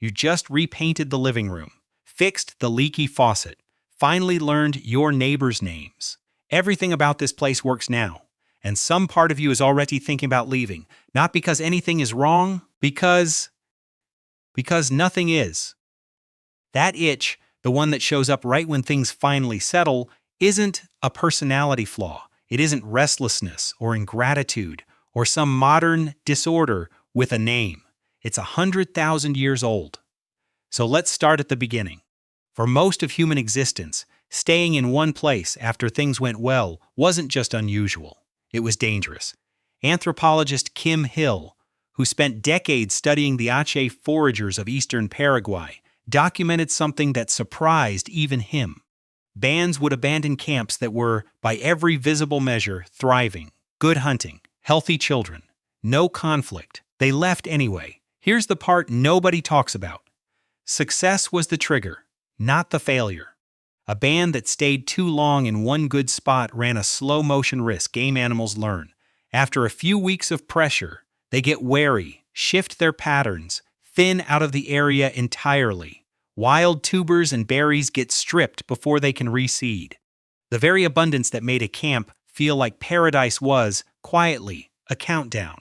You just repainted the living room, fixed the leaky faucet, finally learned your neighbors' names. Everything about this place works now, and some part of you is already thinking about leaving, not because anything is wrong, because nothing is. That itch, the one that shows up right when things finally settle, isn't a personality flaw. It isn't restlessness or ingratitude or some modern disorder with a name. It's 100,000 years old. So let's start at the beginning. For most of human existence, staying in one place after things went well wasn't just unusual. It was dangerous. Anthropologist Kim Hill, who spent decades studying the Ache foragers of eastern Paraguay, documented something that surprised even him. Bands would abandon camps that were, by every visible measure, thriving. Good hunting, healthy children, no conflict. They left anyway. Here's the part nobody talks about. Success was the trigger, not the failure. A band that stayed too long in one good spot ran a slow-motion risk game animals learn. After a few weeks of pressure, they get wary, shift their patterns, thin out of the area entirely. Wild tubers and berries get stripped before they can reseed. The very abundance that made a camp feel like paradise was, quietly, a countdown.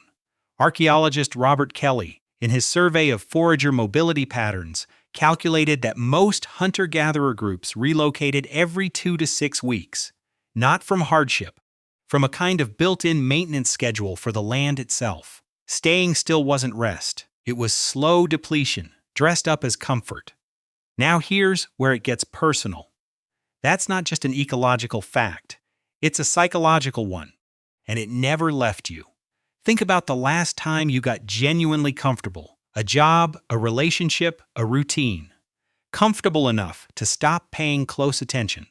Archaeologist Robert Kelly, in his survey of forager mobility patterns, calculated that most hunter-gatherer groups relocated every 2 to 6 weeks, not from hardship, from a kind of built-in maintenance schedule for the land itself. Staying still wasn't rest. It was slow depletion, dressed up as comfort. Now here's where it gets personal. That's not just an ecological fact. It's a psychological one, and it never left you. Think about the last time you got genuinely comfortable. A job, a relationship, a routine. Comfortable enough to stop paying close attention.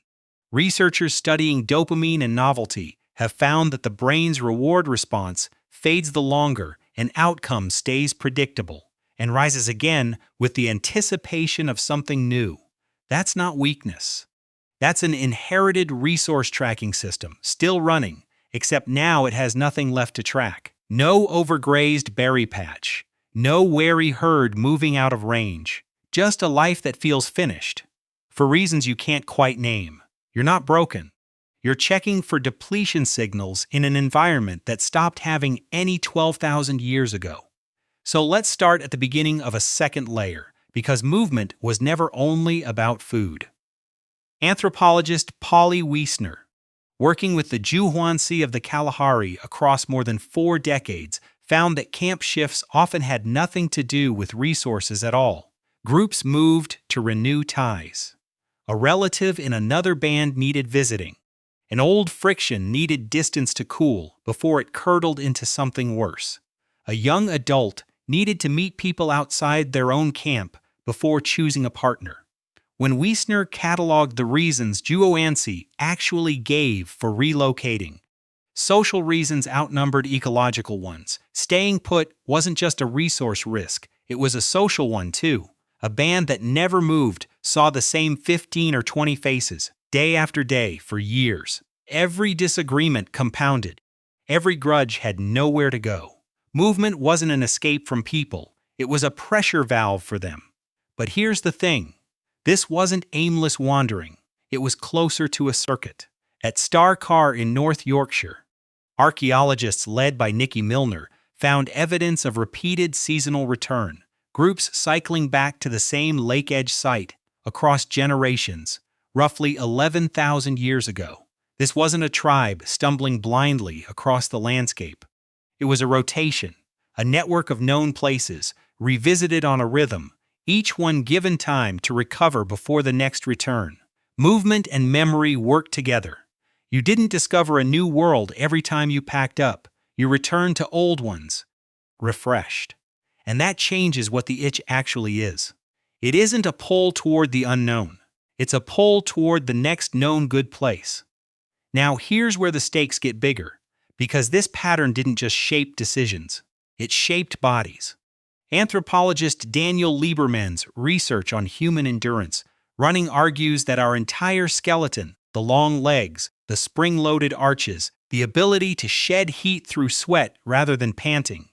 Researchers studying dopamine and novelty have found that the brain's reward response fades the longer an outcome stays predictable and rises again with the anticipation of something new. That's not weakness. That's an inherited resource tracking system, still running, except now it has nothing left to track. No overgrazed berry patch. No wary herd moving out of range. Just a life that feels finished. For reasons you can't quite name. You're not broken. You're checking for depletion signals in an environment that stopped having any 12,000 years ago. So let's start at the beginning of a second layer, because movement was never only about food. Anthropologist Polly Wiesner, working with the Juhuansi of the Kalahari across more than 4 decades, found that camp shifts often had nothing to do with resources at all. Groups moved to renew ties. A relative in another band needed visiting. An old friction needed distance to cool before it curdled into something worse. A young adult needed to meet people outside their own camp before choosing a partner. When Wiesner cataloged the reasons Juhuansi actually gave for relocating, social reasons outnumbered ecological ones. Staying put wasn't just a resource risk, it was a social one too. A band that never moved saw the same 15 or 20 faces, day after day, for years. Every disagreement compounded. Every grudge had nowhere to go. Movement wasn't an escape from people, it was a pressure valve for them. But here's the thing. This wasn't aimless wandering. It was closer to a circuit. At Star Car in North Yorkshire, archaeologists led by Nicky Milner found evidence of repeated seasonal return, groups cycling back to the same lake-edge site across generations, roughly 11,000 years ago. This wasn't a tribe stumbling blindly across the landscape. It was a rotation, a network of known places, revisited on a rhythm, each one given time to recover before the next return. Movement and memory worked together. You didn't discover a new world every time you packed up. You returned to old ones, refreshed. And that changes what the itch actually is. It isn't a pull toward the unknown. It's a pull toward the next known good place. Now here's where the stakes get bigger, because this pattern didn't just shape decisions. It shaped bodies. Anthropologist Daniel Lieberman's research on human endurance running argues that our entire skeleton, the long legs, the spring-loaded arches, the ability to shed heat through sweat rather than panting,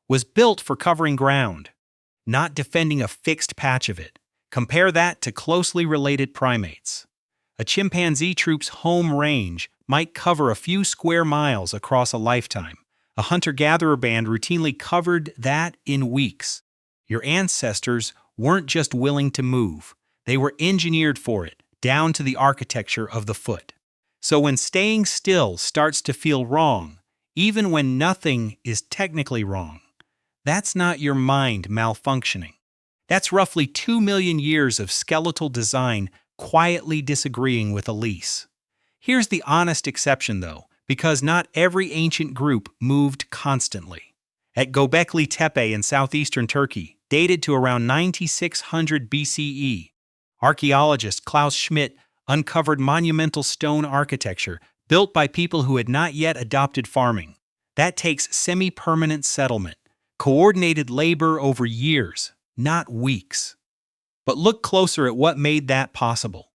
was built for covering ground. not defending a fixed patch of it. Compare that to closely related primates. A chimpanzee troop's home range might cover a few square miles across a lifetime. A hunter-gatherer band routinely covered that in weeks. Your ancestors weren't just willing to move, they were engineered for it, down to the architecture of the foot. So when staying still starts to feel wrong, even when nothing is technically wrong, that's not your mind malfunctioning. That's roughly 2 million years of skeletal design quietly disagreeing with a lease. Here's the honest exception, though, because not every ancient group moved constantly. At Göbekli Tepe in southeastern Turkey, dated to around 9600 BCE, archaeologist Klaus Schmidt uncovered monumental stone architecture built by people who had not yet adopted farming. That takes semi-permanent settlement, coordinated labor over years, not weeks. But look closer at what made that possible.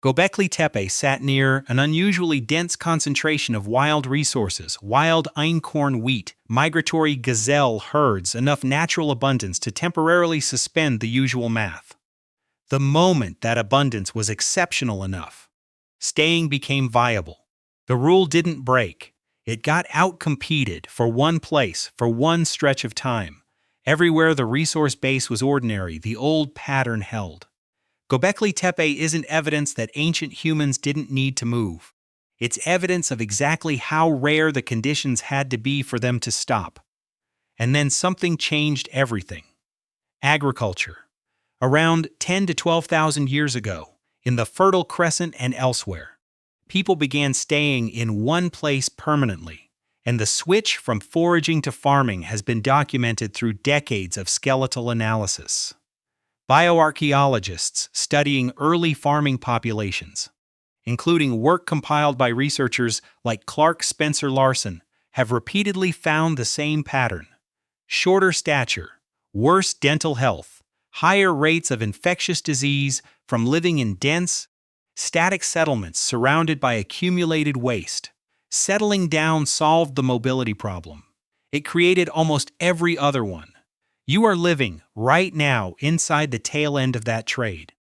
Göbekli Tepe sat near an unusually dense concentration of wild resources, wild einkorn wheat, migratory gazelle herds, enough natural abundance to temporarily suspend the usual math. The moment that abundance was exceptional enough, staying became viable. The rule didn't break. It got outcompeted for one place, for one stretch of time. Everywhere the resource base was ordinary, the old pattern held. Göbekli Tepe isn't evidence that ancient humans didn't need to move. It's evidence of exactly how rare the conditions had to be for them to stop. And then something changed everything. Agriculture. Around 10 to 12,000 years ago, in the Fertile Crescent and elsewhere, people began staying in one place permanently, and the switch from foraging to farming has been documented through decades of skeletal analysis. Bioarchaeologists studying early farming populations, including work compiled by researchers like Clark Spencer Larson, have repeatedly found the same pattern. Shorter stature, worse dental health, higher rates of infectious disease from living in dense, static settlements surrounded by accumulated waste. Settling down solved the mobility problem. It created almost every other one. You are living, right now, inside the tail end of that trade.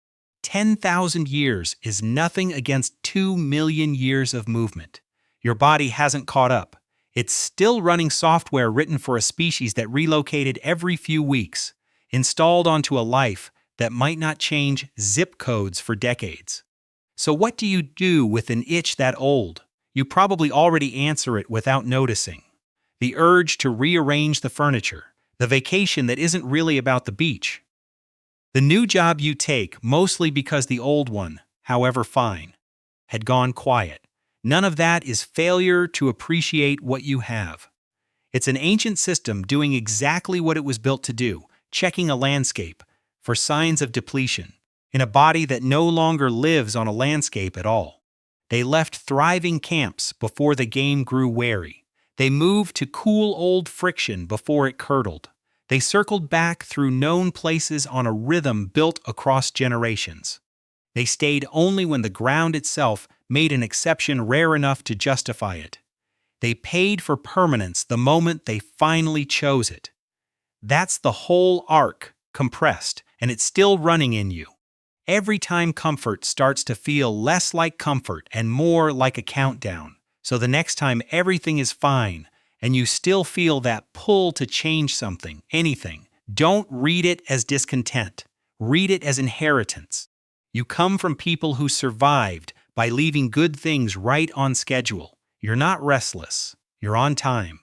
10,000 years is nothing against 2 million years of movement. Your body hasn't caught up. It's still running software written for a species that relocated every few weeks, installed onto a life that might not change zip codes for decades. So what do you do with an itch that old? You probably already answer it without noticing. The urge to rearrange the furniture. The vacation that isn't really about the beach. The new job you take, mostly because the old one, however fine, had gone quiet. None of that is failure to appreciate what you have. It's an ancient system doing exactly what it was built to do, checking a landscape for signs of depletion, in a body that no longer lives on a landscape at all. They left thriving camps before the game grew wary. They moved to cool old friction before it curdled. They circled back through known places on a rhythm built across generations. They stayed only when the ground itself made an exception rare enough to justify it. They paid for permanence the moment they finally chose it. That's the whole arc, compressed, and it's still running in you. Every time comfort starts to feel less like comfort and more like a countdown. So the next time everything is fine, and you still feel that pull to change something, anything, don't read it as discontent. Read it as inheritance. You come from people who survived by leaving good things right on schedule. You're not restless. You're on time.